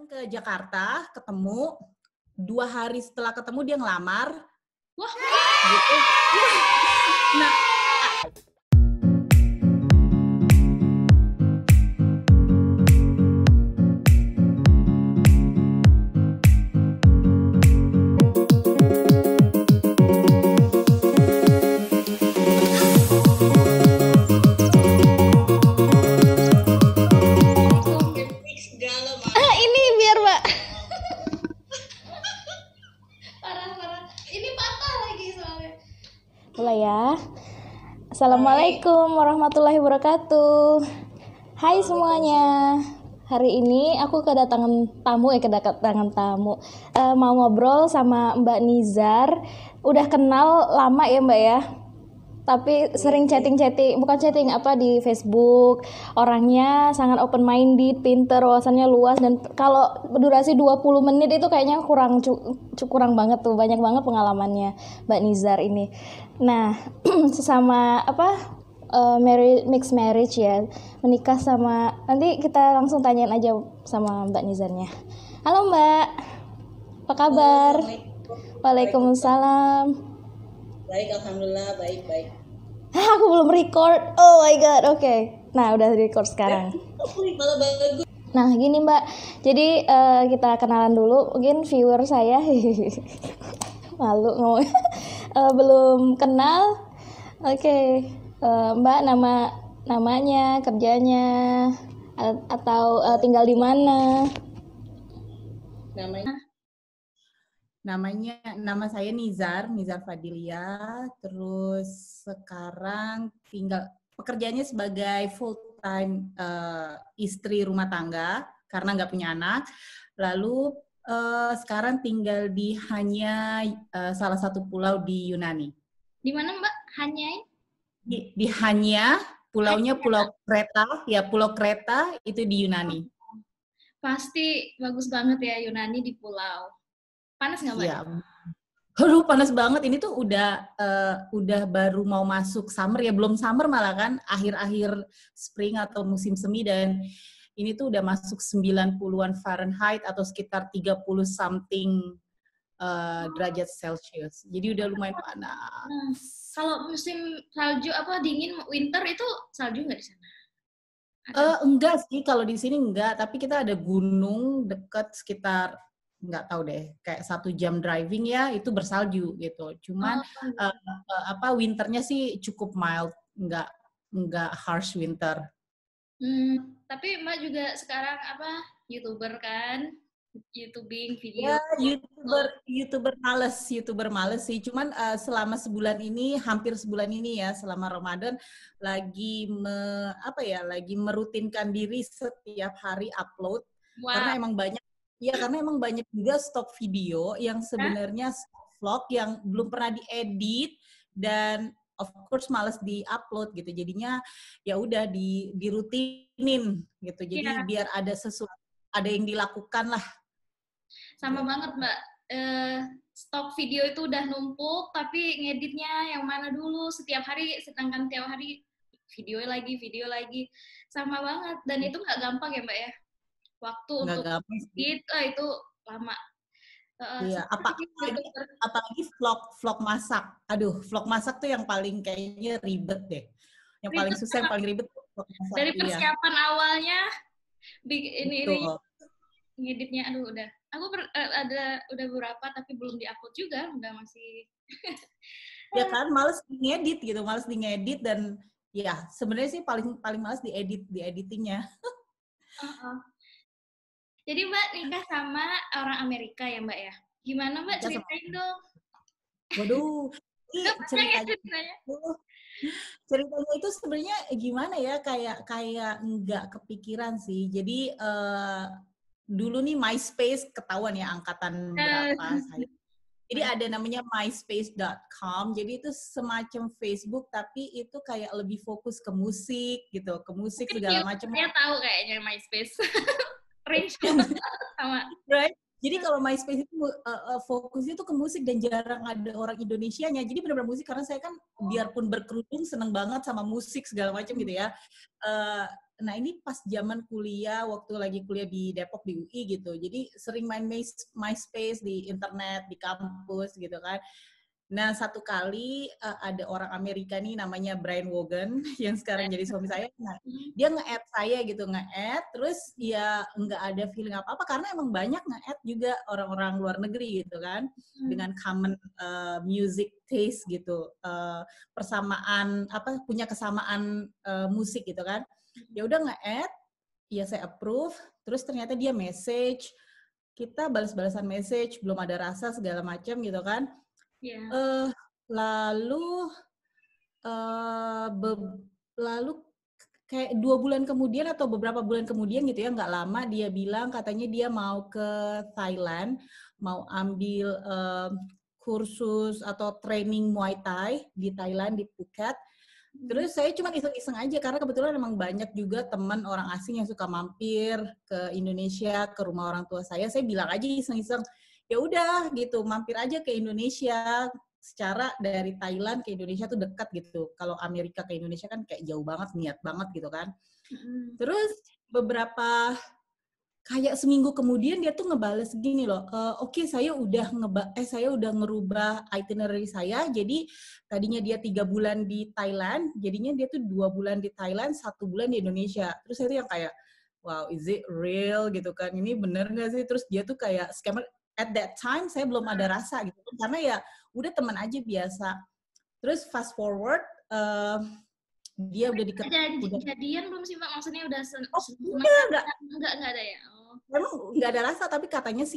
ke Jakarta, ketemu 2 hari setelah ketemu dia ngelamar. Wah, gitu. Nah, ini biar Mbak. Parah. Ini patah lagi soalnya. Mulai ya. Assalamualaikum warahmatullahi wabarakatuh. Hai semuanya. Hari ini aku kedatangan tamu. Mau ngobrol sama Mbak Nizar. Udah kenal lama ya Mbak ya? Tapi sering chatting, bukan chatting di Facebook. Orangnya sangat open minded, pinter, wawasannya luas, dan kalau berdurasi 20 menit itu kayaknya kurang banget tuh, banyak banget pengalamannya Mbak Nizar ini. Nah, sesama mixed marriage ya, menikah sama, nanti kita langsung tanyain aja sama Mbak Nizarnya. Halo Mbak, apa kabar? Waalaikumsalam. baik, alhamdulillah, baik. Aku belum record. Oh my god, oke. Nah, udah record sekarang. Nah, gini Mbak. Jadi kita kenalan dulu. Mungkin viewer saya malu ngomong. Belum kenal. Oke. Mbak, namanya, kerjanya, atau tinggal di mana? Nama saya Nizar Fadilia. Terus sekarang pekerjaannya sebagai full time istri rumah tangga karena nggak punya anak. Lalu sekarang tinggal di hanya salah satu pulau di Yunani. Di mana Mbak? Hanya? Di Hanya, pulaunya Pulau Kreta, ya Pulau Kreta itu di Yunani. Pasti bagus banget ya Yunani di pulau. Panas nggak Mbak? Iya. Aduh, panas banget. Ini tuh udah baru mau masuk summer ya, belum summer malah kan, akhir-akhir spring atau musim semi, dan ini tuh udah masuk 90-an Fahrenheit atau sekitar 30 something derajat Celcius. Jadi udah lumayan panas. Kalau musim salju dingin winter itu salju nggak di sana? Enggak sih, kalau di sini enggak, tapi kita ada gunung dekat sekitar nggak tahu deh, kayak 1 jam driving ya, itu bersalju gitu. Cuman winternya sih cukup mild, nggak harsh winter. Tapi Mbak juga sekarang YouTuber kan? YouTubing video. Ya, YouTuber males sih. Cuman selama hampir sebulan ini ya, selama Ramadan lagi merutinkan diri setiap hari upload. Wow. Karena emang banyak juga stok video yang sebenarnya vlog yang belum pernah diedit dan of course males di-upload gitu. Jadinya ya udah dirutinin gitu. Jadi biar ada yang dilakukan lah. Sama banget Mbak. Stok video itu udah numpuk, tapi ngeditnya yang mana dulu setiap hari, sedangkan tiap hari video lagi. Sama banget. Dan itu nggak gampang ya Mbak ya? Waktu untuk edit itu lama. Iya, apalagi vlog masak. Aduh, vlog masak tuh yang paling kayaknya ribet deh. Yang paling susah, yang paling ribet tuh vlog masak. Dari persiapan awalnya, ini ngeditnya, udah. Aku udah beberapa tapi belum diupload juga, udah masih. Ya kan, males ngedit dan ya sebenarnya sih paling males editingnya. Jadi Mbak nikah sama orang Amerika ya Mbak ya? Gimana Mbak, ceritain dong. Waduh, ceritanya itu sebenarnya gimana ya, kayak nggak kepikiran sih. Jadi dulu nih MySpace ketahuan ya angkatan berapa saya. Jadi ada namanya myspace.com, jadi itu semacam Facebook tapi itu kayak lebih fokus ke musik gitu, segala macam. Saya tahu kayaknya MySpace. Range sama. Right? Jadi kalau MySpace itu fokusnya tuh ke musik dan jarang ada orang Indonesianya. Jadi benar-benar musik, karena saya kan biarpun berkerudung seneng banget sama musik segala macam gitu ya. nah ini pas zaman kuliah, waktu lagi kuliah di Depok di UI gitu. Jadi sering main MySpace di internet, di kampus gitu kan. Nah, satu kali ada orang Amerika nih namanya Brian Wogan yang sekarang jadi suami saya. Nah, dia nge-add saya gitu, nge-add terus ya nggak ada feeling apa-apa karena emang banyak nge-add juga orang-orang luar negeri gitu kan dengan common music taste gitu. Persamaan apa punya kesamaan musik gitu kan. Ya udah nge-add, ya saya approve, terus ternyata dia message, kita balas-balasan message, belum ada rasa segala macam gitu kan. Yeah. Lalu lalu kayak 2 bulan kemudian atau beberapa bulan kemudian gitu ya, nggak lama dia bilang katanya dia mau ke Thailand, mau ambil kursus atau training Muay Thai di Thailand, di Phuket. Terus saya cuma iseng-iseng aja karena kebetulan memang banyak juga teman orang asing yang suka mampir ke Indonesia, ke rumah orang tua saya. Saya bilang aja iseng-iseng, ya udah gitu, mampir aja ke Indonesia. Secara dari Thailand ke Indonesia tuh dekat gitu. Kalau Amerika ke Indonesia kan kayak jauh banget, niat banget gitu kan. Terus beberapa kayak seminggu kemudian dia tuh ngebales gini loh, oke, saya udah ngerubah itinerary saya, jadi tadinya dia 3 bulan di Thailand, jadinya dia tuh 2 bulan di Thailand, 1 bulan di Indonesia. Terus saya tuh yang kayak, wow, is it real gitu kan, ini bener nggak sih? Terus dia tuh kayak scammer. At that time saya belum ada rasa gitu, karena ya udah teman aja biasa. Terus fast forward, dia udah jadian belum sih Mbak? Maksudnya udah enggak ada ya? Memang nggak ada rasa, tapi katanya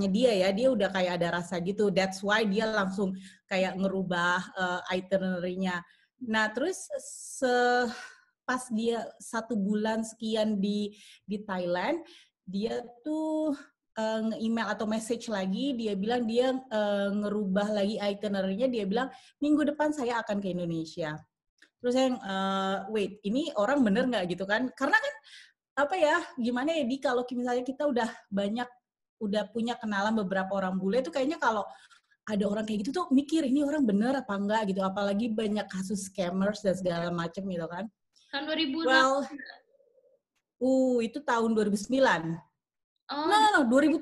dia ya, dia udah kayak ada rasa gitu. That's why dia langsung kayak ngerubah itinerary-nya. Nah, terus pas dia 1 bulan sekian di Thailand, dia tuh nge-email atau message lagi, dia bilang dia ngerubah lagi itinerary-nya, dia bilang minggu depan saya akan ke Indonesia. Terus saya wait, ini orang bener nggak gitu kan? Karena kan apa ya, gimana ya, Di, kalau misalnya kita udah punya kenalan beberapa orang bule tuh kayaknya kalau ada orang kayak gitu tuh mikir ini orang bener apa enggak gitu, apalagi banyak kasus scammers dan segala macam gitu kan. Tahun 2000 itu tahun 2009. No, 2007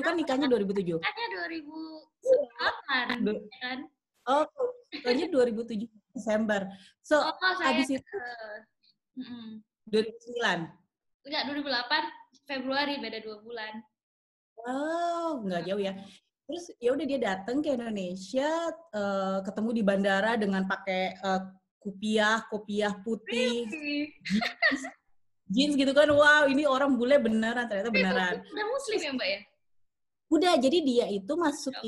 kan nikahnya 2007. Nikahnya 2008 kan? Oh, nikahnya 2007 Desember. So, habis itu 2009. Enggak, 2008 Februari, beda 2 bulan. Oh, nggak jauh ya. Terus ya udah dia datang ke Indonesia, ketemu di bandara dengan pakai kopiah putih, jeans gitu kan. Wow, ini orang bule beneran, ternyata beneran. Udah Muslim ya Mbak ya? Udah, jadi dia itu masuk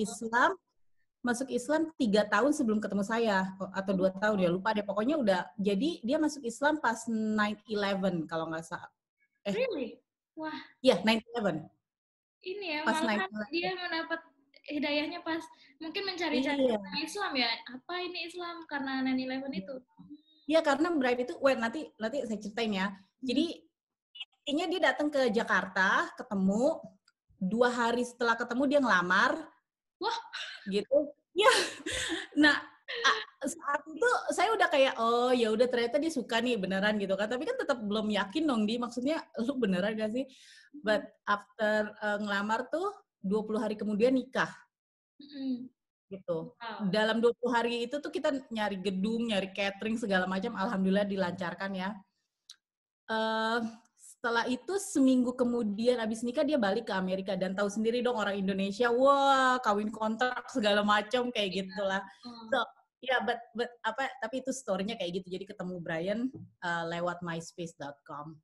Islam 3 tahun sebelum ketemu saya, atau 2 tahun ya, lupa deh. Pokoknya udah, jadi dia masuk Islam pas 9/11 kalau nggak salah. Really? Wah. Iya, 9/11. Ini ya, pas malah dia mendapat hidayahnya pas mungkin mencari-cari Islam ya. Apa ini Islam karena 9/11 itu? Iya, karena Brian itu, nanti saya ceritain ya. Jadi intinya dia datang ke Jakarta, ketemu 2 hari setelah ketemu dia ngelamar. Wah, gitu. Ya. Nah, saat itu saya udah kayak, oh ya udah ternyata dia suka nih beneran gitu kan. Tapi kan tetap belum yakin dong, Di. Maksudnya lu beneran gak sih? But after ngelamar tuh 20 hari kemudian nikah. Gitu. Wow. Dalam 20 hari itu tuh kita nyari gedung, nyari catering segala macam, alhamdulillah dilancarkan ya. Setelah itu seminggu kemudian abis nikah dia balik ke Amerika, dan tahu sendiri dong orang Indonesia, wah kawin kontrak segala macam kayak gitulah. So ya, tapi itu story-nya kayak gitu. Jadi ketemu Brian lewat myspace.com.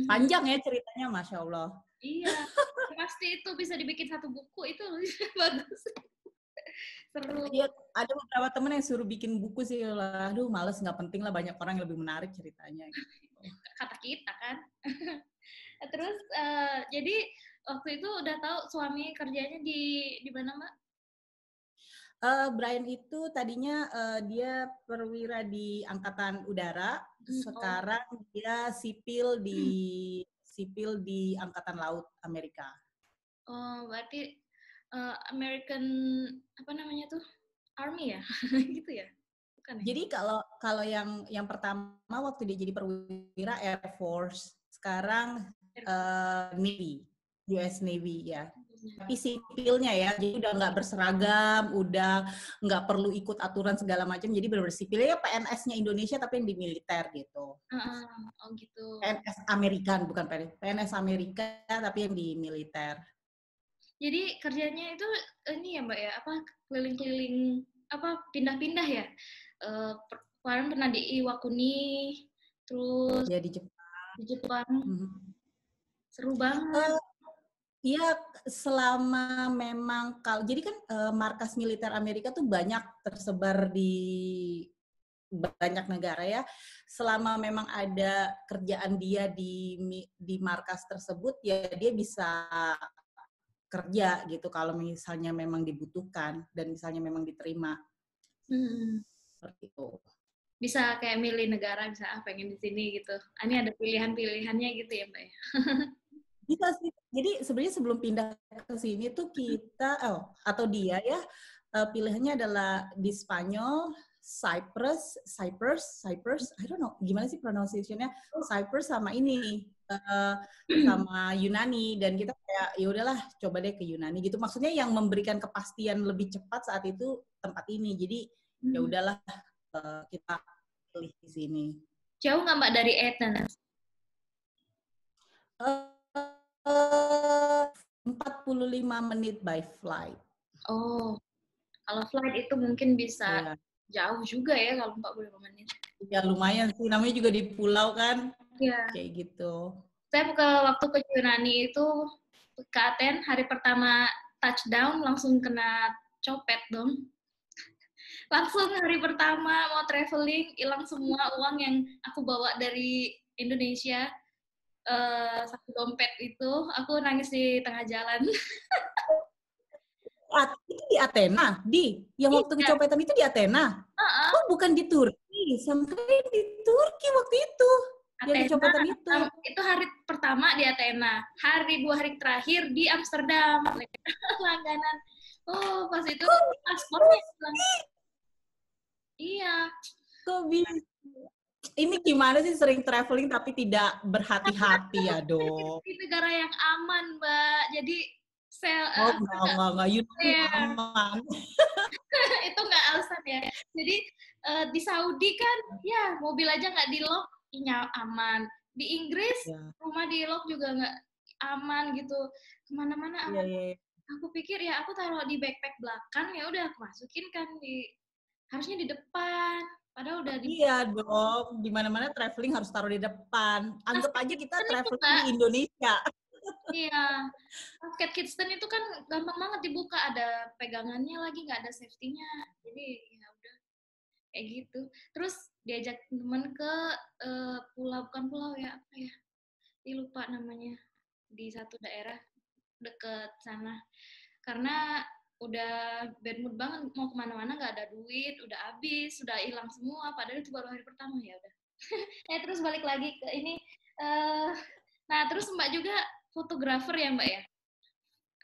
Panjang ya ceritanya, Masya Allah. Iya, pasti itu bisa dibikin 1 buku, itu bagus. Seru. Iya, ada beberapa temen yang suruh bikin buku sih, aduh males, nggak penting lah, banyak orang yang lebih menarik ceritanya. Gitu. Kata kita kan. Terus jadi waktu itu udah tahu suami kerjanya di mana Mbak? Brian itu tadinya dia perwira di Angkatan Udara, sekarang dia sipil di Angkatan Laut Amerika. Oh, berarti American apa namanya tuh? Army ya? Gitu ya? Jadi kalau yang pertama waktu dia jadi perwira Air Force, sekarang Navy, US Navy ya. Tapi sipilnya ya, jadi udah nggak berseragam, udah nggak perlu ikut aturan segala macam, jadi benar-benar sipilnya ya PNS-nya Indonesia tapi yang di militer gitu. Oh gitu. PNS Amerika, bukan PNS Amerika tapi yang di militer. Jadi kerjanya itu ini ya Mbak ya, apa keliling-keliling, apa pindah-pindah ya? Kemarin pernah di Iwakuni, terus ya di Jepang. Di Jepang. Seru banget. Iya, selama memang jadi kan markas militer Amerika tuh banyak tersebar di banyak negara ya. Selama memang ada kerjaan dia di markas tersebut, ya dia bisa kerja gitu kalau misalnya memang dibutuhkan dan misalnya memang diterima. Seperti itu. Bisa kayak milih negara, bisa pengen di sini gitu. Ini ada pilihan-pilihannya gitu ya Mbak ya. Bisa sih. Jadi sebenarnya sebelum pindah ke sini tuh kita atau dia ya pilihannya adalah di Spanyol, Cyprus, I don't know gimana sih pronunciation-nya, Cyprus sama ini sama Yunani, dan kita kayak ya udahlah coba deh ke Yunani gitu. Maksudnya yang memberikan kepastian lebih cepat saat itu tempat ini. Jadi ya udahlah kita pilih di sini. Jauh nggak Mbak dari Athens? 45 menit by flight. Oh, kalau flight itu mungkin bisa jauh juga ya kalau 45 menit. Ya lumayan sih, namanya juga di pulau kan. Iya. Kayak gitu. Saya waktu ke Yunani itu ke Athens, hari pertama touchdown langsung kena copet dong. Langsung hari pertama mau traveling, hilang semua uang yang aku bawa dari Indonesia. Satu dompet itu, aku nangis di tengah jalan. Itu di Athena? Yang waktu kecopetan itu di Athena? Oh, bukan di Turki. Sampai di Turki waktu itu. Yang kecopetan itu. Itu hari pertama di Athena. 2 hari terakhir di Amsterdam. Langganan. Oh, pas itu paspornya hilang. Iya. Kok bisa? Ini gimana sih sering traveling tapi tidak berhati-hati ya, Dok? Di negara yang aman, Mbak. Jadi enggak. Yunani aman. Itu nggak alasan ya. Jadi di Saudi kan, ya mobil aja nggak di-lock, aman. Di Inggris, rumah di-lock juga nggak aman gitu. Kemana-mana aman. Aku pikir ya aku taruh di backpack belakang, ya udah aku masukin kan harusnya di depan. Padahal udah Iya dong, di mana-mana traveling harus taruh di depan. Anggap aja kita traveling di Indonesia. Iya, Basket Kidston itu kan gampang banget dibuka, ada pegangannya lagi, nggak ada safety-nya. Jadi ya udah kayak gitu. Terus diajak teman ke bukan pulau ya, apa ya? Lupa namanya. Di satu daerah deket sana. Karena udah bad mood banget, mau kemana-mana nggak ada duit, udah habis, udah hilang semua, padahal itu baru hari pertama, ya udah. Terus balik lagi ke ini, nah terus Mbak juga fotografer ya Mbak ya?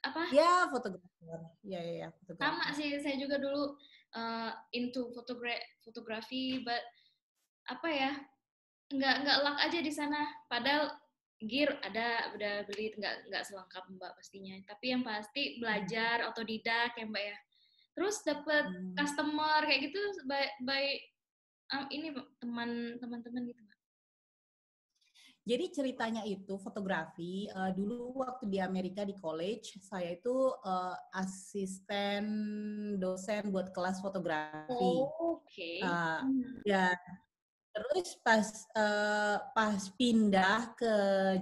Apa? Ya, fotografer. Ya, fotografer. Sama sih, saya juga dulu into fotografi, but apa ya, nggak luck aja di sana, padahal gear ada, udah beli, nggak selengkap Mbak pastinya, tapi yang pasti belajar otodidak ya Mbak ya. Terus dapet customer kayak gitu by ini teman-teman gitu Mbak. Jadi ceritanya itu fotografi, dulu waktu di Amerika di college, saya itu asisten dosen buat kelas fotografi. Oke. Ya. Terus pas pindah ke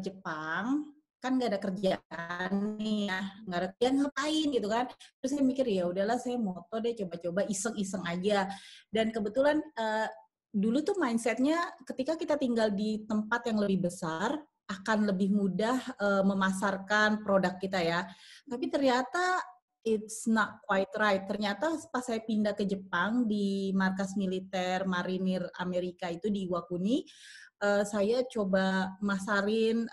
Jepang, kan nggak ada kerjaan nih ya, nggak ada kerjaan ngapain gitu kan. Terus saya mikir ya udahlah saya moto deh, coba-coba iseng-iseng aja. Dan kebetulan dulu tuh mindsetnya ketika kita tinggal di tempat yang lebih besar, akan lebih mudah memasarkan produk kita ya. Tapi ternyata it's not quite right. Ternyata pas saya pindah ke Jepang di markas militer marinir Amerika itu di Iwakuni, saya coba masarin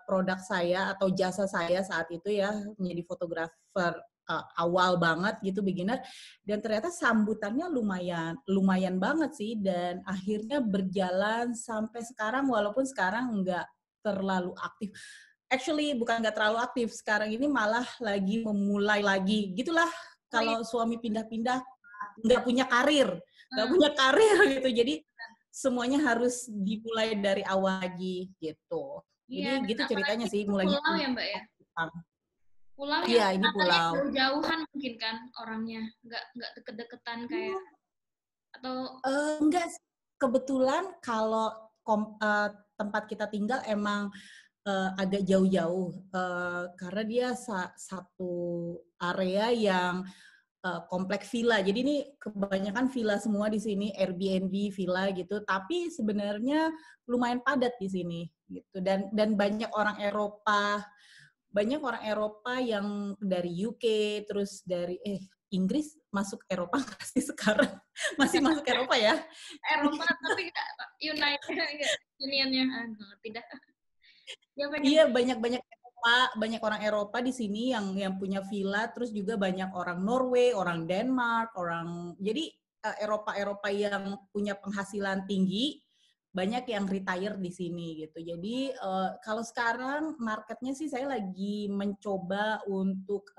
produk saya atau jasa saya saat itu ya menjadi fotografer awal banget gitu, beginner, dan ternyata sambutannya lumayan banget sih, dan akhirnya berjalan sampai sekarang, walaupun sekarang nggak terlalu aktif. Actually bukan nggak terlalu aktif, sekarang ini malah lagi memulai lagi gitulah. Kalau suami pindah-pindah nggak punya karir gitu, jadi semuanya harus dimulai dari awal lagi gitu. Iya, jadi gitu ceritanya sih mulainya. Pulau ya Mbak ya? Pulau ya, yang ini pulau jauh-jauhan mungkin kan orangnya, nggak deket-deketan kayak atau enggak, kebetulan kalau tempat kita tinggal emang agak jauh-jauh, karena dia satu area yang kompleks villa. Jadi ini kebanyakan villa semua di sini, Airbnb villa gitu. Tapi sebenarnya lumayan padat di sini gitu. Dan banyak orang Eropa yang dari UK, terus dari Inggris masuk Eropa nggak sih sekarang? Masih masuk Eropa ya? Eropa tapi nggak United Unionnya, tidak. Iya, banyak orang Eropa di sini yang punya villa, terus juga banyak orang Norway, orang Denmark, jadi Eropa yang punya penghasilan tinggi, banyak yang retire di sini gitu. Jadi kalau sekarang marketnya sih saya lagi mencoba untuk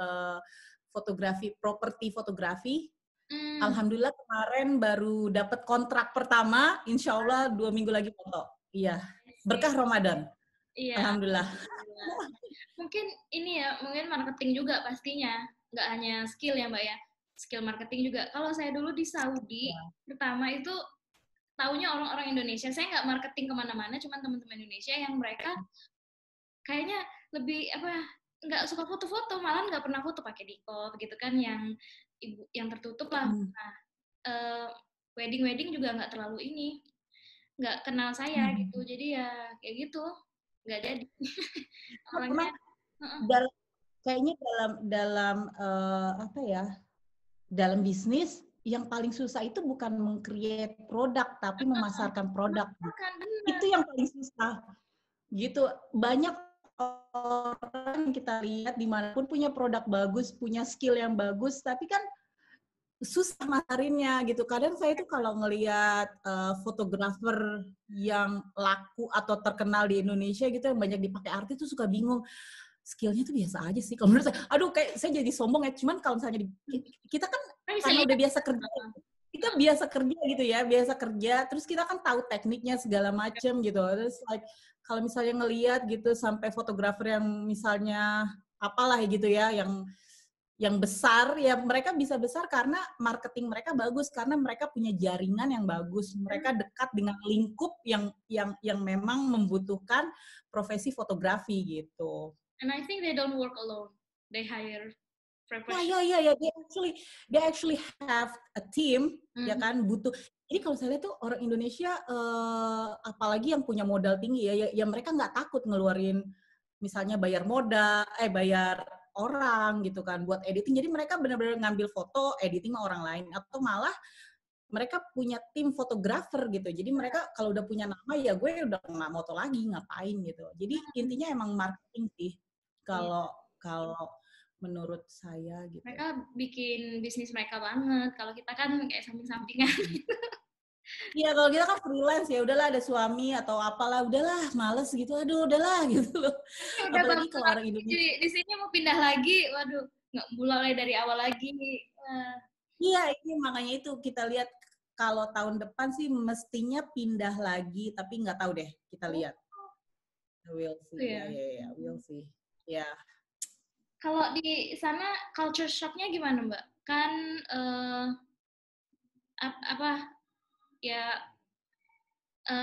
properti fotografi. Alhamdulillah kemarin baru dapat kontrak pertama, insya Allah 2 minggu lagi foto. Iya, berkah Ramadan. Iya. Alhamdulillah. Mungkin ini ya, mungkin marketing juga pastinya, nggak hanya skill ya Mbak ya, skill marketing juga. Kalau saya dulu di Saudi, pertama itu taunya orang-orang Indonesia, saya nggak marketing kemana-mana, cuma teman-teman Indonesia yang mereka kayaknya lebih nggak suka foto-foto, malah nggak pernah foto pakai dikop gitu kan, yang tertutup lah. Nah, wedding juga nggak terlalu nggak kenal saya gitu, jadi ya kayak gitu, nggak jadi. Orangnya kayaknya dalam bisnis yang paling susah itu bukan meng-create produk, tapi memasarkan produk. Itu yang paling susah. Gitu. Banyak orang yang kita lihat dimanapun punya produk bagus, punya skill yang bagus, tapi kan susah masarinnya gitu. Kadang saya tuh kalau ngelihat fotografer yang laku atau terkenal di Indonesia gitu, yang banyak dipakai artis tuh suka bingung. Skillnya tuh biasa aja sih. Kalau menurut saya, aduh kayak saya jadi sombong ya. Cuman kalau misalnya kita kan karena udah biasa kerja, kita biasa kerja gitu ya, biasa kerja. Terus kita kan tahu tekniknya segala macem gitu. Terus kalau misalnya ngelihat gitu sampai fotografer yang misalnya apalah gitu ya, yang besar, ya mereka bisa besar karena marketing mereka bagus, karena mereka punya jaringan yang bagus, mereka dekat dengan lingkup yang memang membutuhkan profesi fotografi gitu. And I think they don't work alone. They hire professionals. Yeah. They actually have a team, ya kan, butuh. Jadi kalau saya lihat tuh orang Indonesia, apalagi yang punya modal tinggi ya mereka nggak takut ngeluarin, misalnya bayar orang gitu kan buat editing. Jadi mereka benar-benar ngambil foto, editing sama orang lain, atau malah mereka punya tim fotografer gitu. Jadi mereka kalau udah punya nama, ya gue udah nggak moto lagi, ngapain gitu. Jadi intinya emang marketing sih kalau menurut saya gitu. Mereka bikin bisnis mereka banget. Kalau kita kan kayak samping-sampingan gitu. Iya, kalau kita kan freelance, ya udahlah ada suami atau apalah, udahlah males gitu, aduh udahlah gitu loh. Udah apalagi kalau orang Indonesia di sini mau pindah lagi, waduh nggak mulai dari awal lagi. Iya, ini makanya itu kita lihat kalau tahun depan sih mestinya pindah lagi, tapi nggak tahu deh, kita lihat. We'll see. Ya, we'll see. Ya. Kalau di sana culture shock-nya gimana Mbak? Kan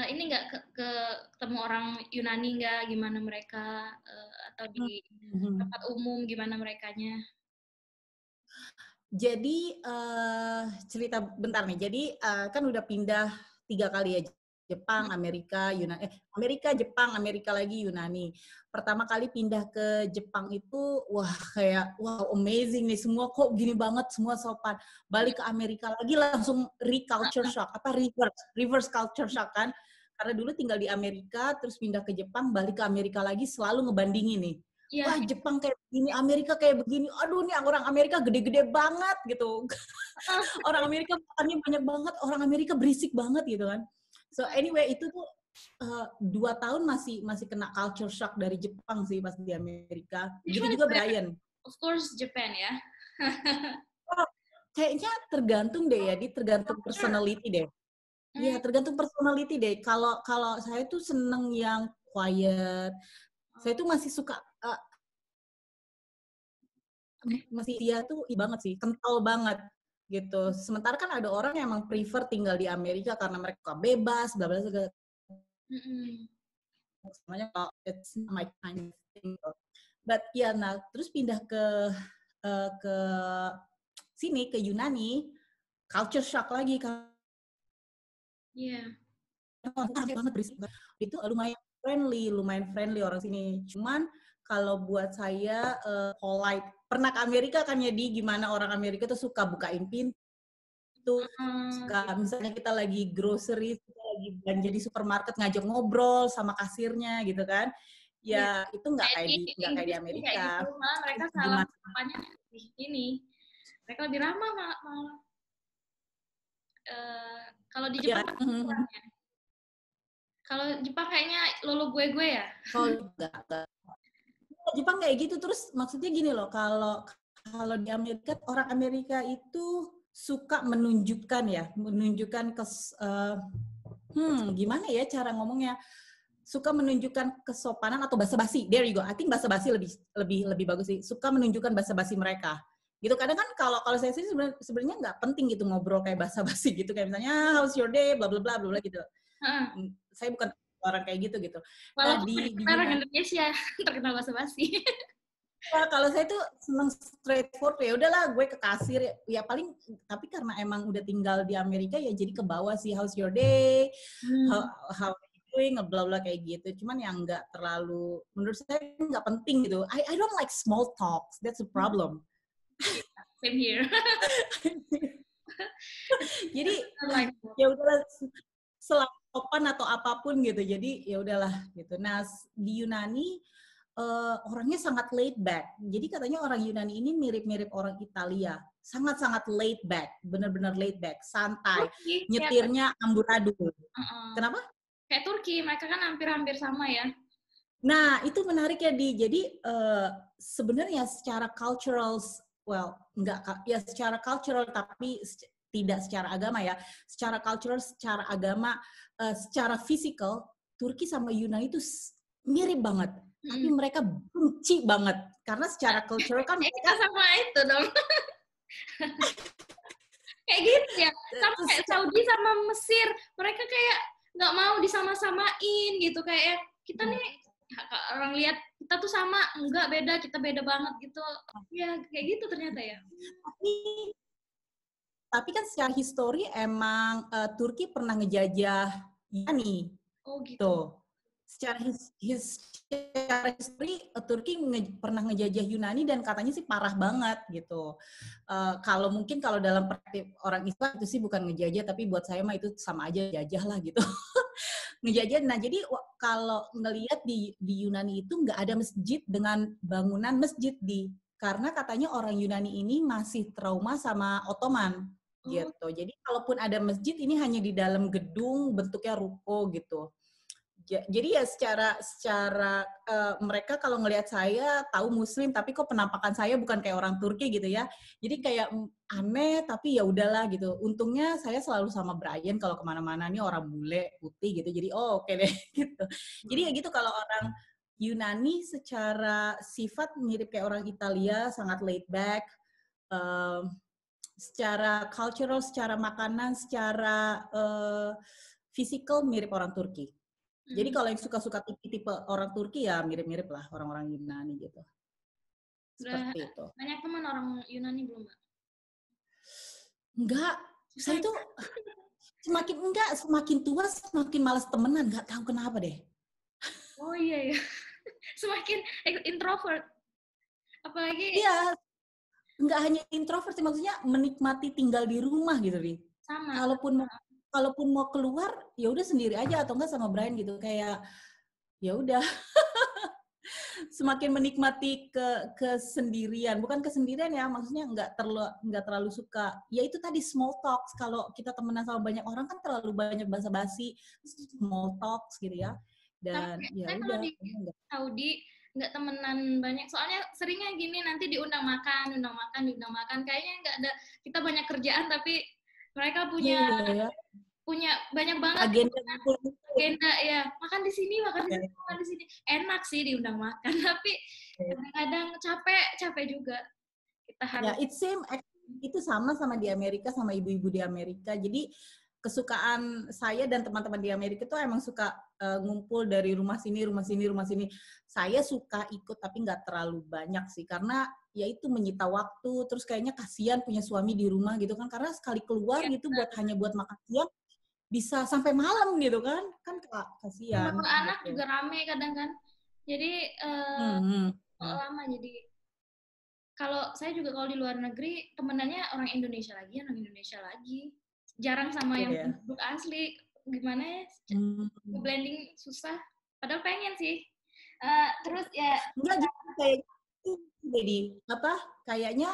ini nggak ketemu orang Yunani nggak, gimana mereka, atau di tempat umum gimana merekanya? Jadi cerita bentar nih. Jadi kan udah pindah 3 kali ya, Jepang, Amerika, Yunani. Amerika, Jepang, Amerika lagi, Yunani. Pertama kali pindah ke Jepang itu, wow amazing nih, semua kok gini banget, semua sopan. Balik ke Amerika lagi langsung culture shock, reverse culture shock kan. Karena dulu tinggal di Amerika, terus pindah ke Jepang, balik ke Amerika lagi, selalu ngebandingin nih. wah Jepang kayak begini, Amerika kayak begini, aduh nih orang Amerika gede-gede banget gitu. Orang Amerika makannya banyak banget, orang Amerika berisik banget gitu kan. So anyway itu tuh 2 tahun masih kena culture shock dari Jepang sih pas di Amerika. Begitu juga Brian. Of course Japan ya. Kayaknya tergantung deh ya, tergantung personality deh. Iya, tergantung personality deh. Kalau saya tuh seneng yang quiet. Saya tuh masih suka masih dia tuh banget sih, kental banget gitu. Sementara kan ada orang yang emang prefer tinggal di Amerika karena mereka bebas, bla bla segala. Semuanya kalau it's my kind of thing. But ya, nah terus pindah ke sini ke Yunani, culture shock lagi kan. Iya. Banget berisik. Itu lumayan friendly orang sini. Cuman kalau buat saya polite. Pernah ke Amerika kan ya, di gimana orang Amerika tuh suka bukain pintu, suka misalnya kita lagi grocery, kita lagi belanja di supermarket ngajak ngobrol sama kasirnya gitu kan. Ya itu nggak kayak di Amerika. Gitu, mereka salah apanya di sini. Mereka lebih ramah malah. Kalau di Jepang kalau Jepang kayaknya lolo gue ya. Oh enggak. Jepang kayak gitu, terus maksudnya gini loh, kalau di Amerika, orang Amerika itu suka menunjukkan gimana ya cara ngomongnya, suka menunjukkan kesopanan atau basa-basi. There you go. I think basa-basi lebih bagus sih. Suka menunjukkan basa-basi mereka. Gitu. Kadang kan kalau saya sih sebenarnya nggak penting gitu ngobrol kayak basa-basi gitu, kayak misalnya how's your day, bla bla bla bla gitu. Saya bukan orang kayak gitu. Nah, di orang Indonesia terkenal basa-basi. Nah, kalau saya tuh seneng straightforward, ya udahlah gue ke kasir ya paling, tapi karena emang udah tinggal di Amerika ya jadi ke bawah sih, how's your day, how are you doing, bla bla kayak gitu. Cuman yang nggak terlalu, menurut saya nggak penting gitu. I don't like small talks, that's a problem. Same here. Jadi ya udahlah, sopan atau apapun gitu. Jadi ya udahlah gitu. Nah di Yunani orangnya sangat laid back. Jadi katanya orang Yunani ini mirip-mirip orang Italia. Sangat-sangat laid back, benar-benar laid back, santai. Nyetirnya amburadul. Kenapa? Kayak Turki, mereka kan hampir-hampir sama ya. Nah itu menarik ya Di. Jadi sebenarnya secara cultural, secara cultural tapi tidak secara agama ya. Secara cultural, secara agama, secara physical, Turki sama Yunani itu mirip banget. Tapi mereka benci banget. Karena secara cultural kan mereka sama itu dong. Kayak gitu ya. Sama kayak Saudi sama Mesir. Mereka kayak nggak mau disama-samain gitu. Kayak kita nih, orang lihat kita tuh sama, enggak beda, kita beda banget gitu. Ya kayak gitu ternyata ya. Tapi kan secara histori emang Turki pernah ngejajah Yunani. Oh gitu. Tuh. Secara history Turki pernah ngejajah Yunani dan katanya sih parah banget gitu. Kalau dalam perspektif orang Islam itu sih bukan ngejajah, tapi buat saya mah itu sama aja jajah lah gitu. Ngejajah. Nah jadi kalau ngelihat di Yunani itu nggak ada masjid dengan bangunan masjid karena katanya orang Yunani ini masih trauma sama Ottoman. Gitu. Jadi kalaupun ada masjid ini hanya di dalam gedung bentuknya ruko gitu. Jadi ya secara mereka kalau ngelihat saya tahu Muslim tapi kok penampakan saya bukan kayak orang Turki gitu ya. Jadi kayak aneh tapi ya udahlah gitu. Untungnya saya selalu sama Brian kalau kemana-mana nih orang bule putih gitu. Jadi oke deh gitu. Jadi ya gitu, kalau orang Yunani secara sifat mirip kayak orang Italia, sangat laid back. Secara cultural, secara makanan, secara physical mirip orang Turki. Jadi kalau yang suka-suka tipe orang Turki ya mirip-mirip lah orang-orang Yunani gitu. Seperti itu. Banyak teman orang Yunani belum, Mbak? Enggak. Saya tuh semakin tua semakin malas temenan, nggak tahu kenapa deh. Oh iya ya. Semakin introvert. Apalagi iya. Nggak hanya introvert sih, maksudnya menikmati tinggal di rumah gitu, Ri. Sama. Kalaupun mau keluar, ya udah sendiri aja atau enggak sama Brian gitu, kayak ya udah. semakin menikmati kesendirian, bukan kesendirian ya, maksudnya nggak terlalu suka. Ya itu tadi small talks. Kalau kita temenan sama banyak orang kan terlalu banyak basa-basi, small talks gitu ya. Dan ya kalau udah. di Saudi nggak temenan banyak, soalnya seringnya gini, nanti diundang makan, kayaknya nggak ada, kita banyak kerjaan tapi mereka punya banyak banget agenda ya, makan di sini, makan di sini, enak sih diundang makan, tapi kadang-kadang capek juga kita harus. Ya, itu sama di Amerika, sama ibu-ibu di Amerika. Jadi kesukaan saya dan teman-teman di Amerika itu emang suka ngumpul dari rumah sini. Saya suka ikut tapi nggak terlalu banyak sih, karena ya itu menyita waktu. Terus kayaknya kasihan punya suami di rumah gitu kan, karena sekali keluar gitu hanya buat makan siang bisa sampai malam gitu kan kasihan. Bawa anak gitu. Juga rame kadang kan, jadi lama. Jadi kalau saya juga kalau di luar negeri temenannya orang Indonesia lagi, jarang sama yang penduduk asli. Gimana ya, blending susah, padahal pengen sih. Terus ya jadi kayaknya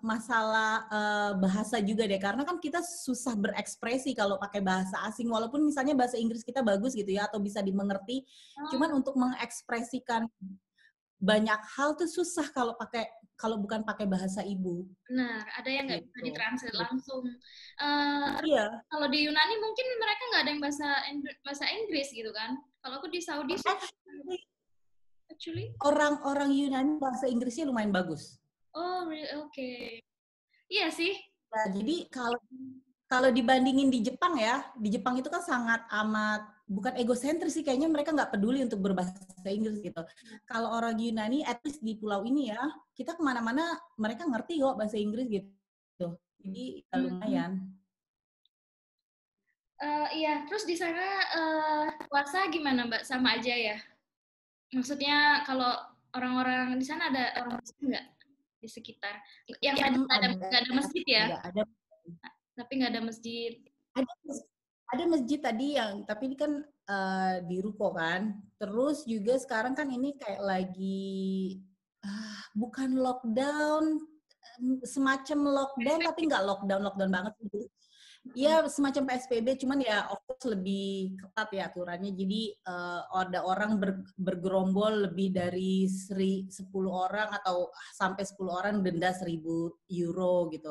masalah bahasa juga deh, karena kan kita susah berekspresi kalau pakai bahasa asing, walaupun misalnya bahasa Inggris kita bagus gitu ya, atau bisa dimengerti, cuman untuk mengekspresikan banyak hal tuh susah kalau bukan pakai bahasa ibu. Benar, ada yang nggak bisa ditranslate langsung. Iya. Kalau di Yunani mungkin mereka nggak ada yang bahasa Inggris gitu kan. Kalau aku di Saudi actually orang Yunani bahasa Inggrisnya lumayan bagus. Oh, really? Okay. Iya sih. Nah, jadi kalau dibandingin di Jepang ya, di Jepang itu kan sangat amat, bukan egosentris sih, kayaknya mereka nggak peduli untuk berbahasa Inggris gitu. Kalau orang Yunani, at least di pulau ini ya, kita kemana-mana mereka ngerti kok bahasa Inggris gitu. Jadi lumayan. Iya, terus di sana puasa gimana Mbak? Sama aja ya? Maksudnya kalau orang-orang di sana ada orang Muslim nggak di sekitar? Yang nggak ada masjid ya? Nggak ada. Tapi nggak ada masjid. Ada masjid tadi tapi ini kan di ruko kan. Terus juga sekarang kan ini kayak lagi bukan lockdown, semacam lockdown tapi nggak lockdown banget gitu. Ya semacam PSBB, cuman ya of course lebih ketat ya aturannya. Jadi ada orang bergerombol lebih dari 10 orang atau sampai 10 orang denda 1.000 euro gitu.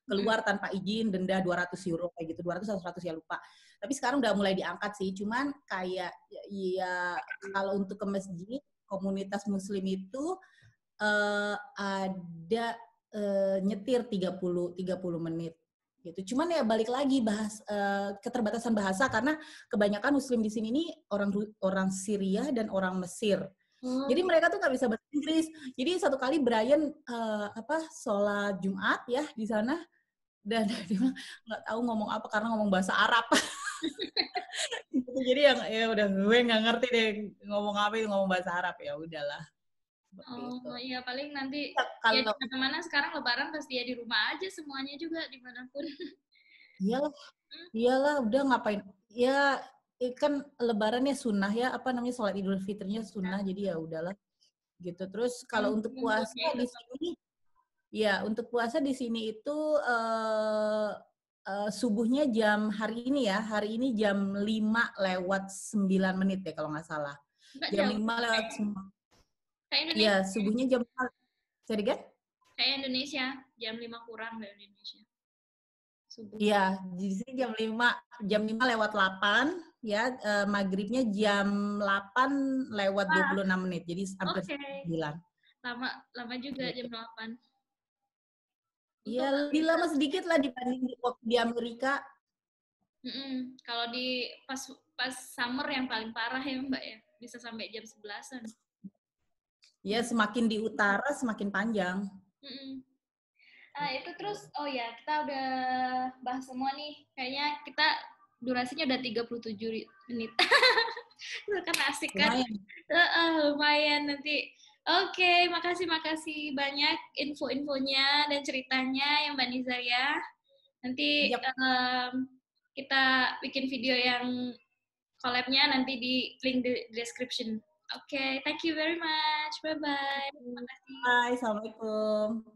Keluar tanpa izin denda 200 euro kayak gitu, 200 atau 100 ya lupa. Tapi sekarang udah mulai diangkat sih. Cuman kayak ya kalau untuk ke masjid komunitas muslim itu ada nyetir 30 menit. Gitu. Cuman ya balik lagi keterbatasan bahasa, karena kebanyakan muslim di sini nih orang Syria dan orang Mesir. Jadi mereka tuh nggak bisa bahasa Inggris. Jadi satu kali Brian sholat Jumat ya di sana, dan dia nggak tahu ngomong apa karena ngomong bahasa Arab. Jadi ya udah gue nggak ngerti deh ngomong apa, itu ngomong bahasa Arab, ya udahlah. Iya, paling nanti ya di mana-mana sekarang Lebaran pasti ya di rumah aja semuanya juga dimanapun. Iyalah, udah ngapain? Ya kan Lebarannya sunnah ya, sholat Idul Fitrinya sunnah, jadi ya udahlah gitu. Terus kalau untuk puasa di sini, ya untuk puasa di sini itu subuhnya hari ini jam 5:09 ya kalau nggak salah. Jam 5:09. Iya, subuhnya jam 5. Kayak Indonesia, jam 5 kurang dari Indonesia. Subuh. Iya, di sini jam 5:08 ya, maghribnya jam 8:26. Jadi hampir 9. Lama juga jam 8. Iya, lebih lama sedikit lah dibanding di Amerika. Kalau di pas summer yang paling parah ya Mbak ya, bisa sampai jam 11-an. Ya, semakin di utara semakin panjang. Itu terus, kita udah bahas semua nih. Kayaknya kita durasinya udah 37 menit. Kan asik kan? Lumayan nanti. Oke, makasih banyak info-infonya dan ceritanya yang Mbak Nizar ya. Nanti kita bikin video yang collab-nya nanti di link di description. Oke, thank you very much. Bye-bye. Terima kasih. Bye, Assalamualaikum.